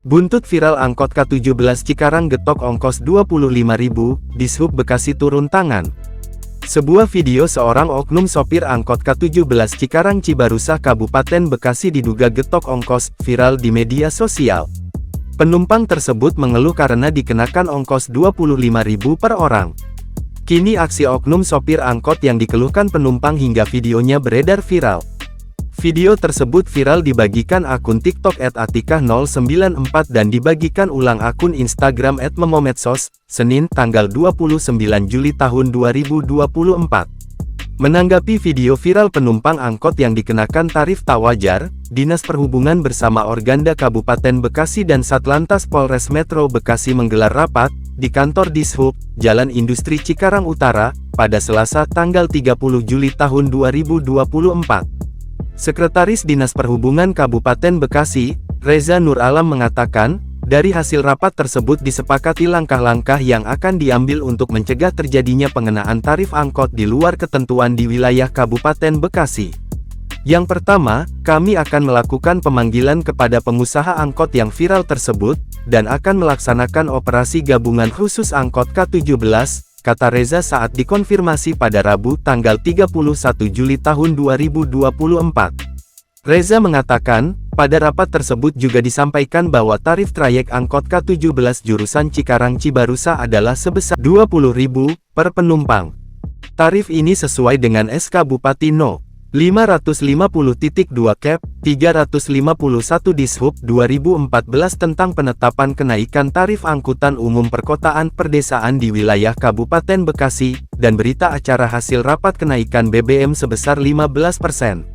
Buntut viral angkot K17 Cikarang getok ongkos 25.000, Dishub Bekasi turun tangan. Sebuah video seorang oknum sopir angkot K17 Cikarang Cibarusah Kabupaten Bekasi diduga getok ongkos, viral di media sosial. Penumpang tersebut mengeluh karena dikenakan ongkos 25.000 per orang. Kini aksi oknum sopir angkot yang dikeluhkan penumpang hingga videonya beredar viral. Video tersebut viral dibagikan akun TikTok @atikah094 dan dibagikan ulang akun Instagram @memomedsos, Senin, tanggal 29 Juli tahun 2024. Menanggapi video viral penumpang angkot yang dikenakan tarif tak wajar, Dinas Perhubungan bersama Organda Kabupaten Bekasi dan Satlantas Polres Metro Bekasi menggelar rapat di kantor Dishub, Jalan Industri Cikarang Utara, pada Selasa tanggal 30 Juli tahun 2024. Sekretaris Dinas Perhubungan Kabupaten Bekasi, Reza Nur Alam mengatakan, dari hasil rapat tersebut disepakati langkah-langkah yang akan diambil untuk mencegah terjadinya pengenaan tarif angkot di luar ketentuan di wilayah Kabupaten Bekasi. Yang pertama, kami akan melakukan pemanggilan kepada pengusaha angkot yang viral tersebut, dan akan melaksanakan operasi gabungan khusus angkot K17, kata Reza saat dikonfirmasi pada Rabu tanggal 31 Juli tahun 2024. Reza mengatakan, pada rapat tersebut juga disampaikan bahwa tarif trayek angkot K17 jurusan Cikarang Cibarusah adalah sebesar 20.000 per penumpang. Tarif ini sesuai dengan SK Bupati No. 550.2 Cap. 351 Dishub 2014 tentang penetapan kenaikan tarif angkutan umum perkotaan perdesaan di wilayah Kabupaten Bekasi, dan berita acara hasil rapat kenaikan BBM sebesar 15%.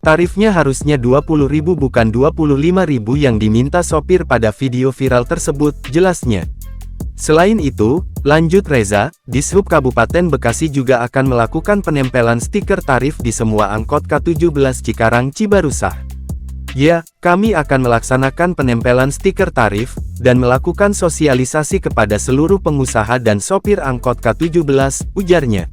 Tarifnya harusnya 20.000 bukan 25.000 yang diminta sopir pada video viral tersebut, jelasnya. Selain itu, lanjut Reza, Dishub Kabupaten Bekasi juga akan melakukan penempelan stiker tarif di semua angkot K17 Cikarang Cibarusah. Ya, kami akan melaksanakan penempelan stiker tarif, dan melakukan sosialisasi kepada seluruh pengusaha dan sopir angkot K17, ujarnya.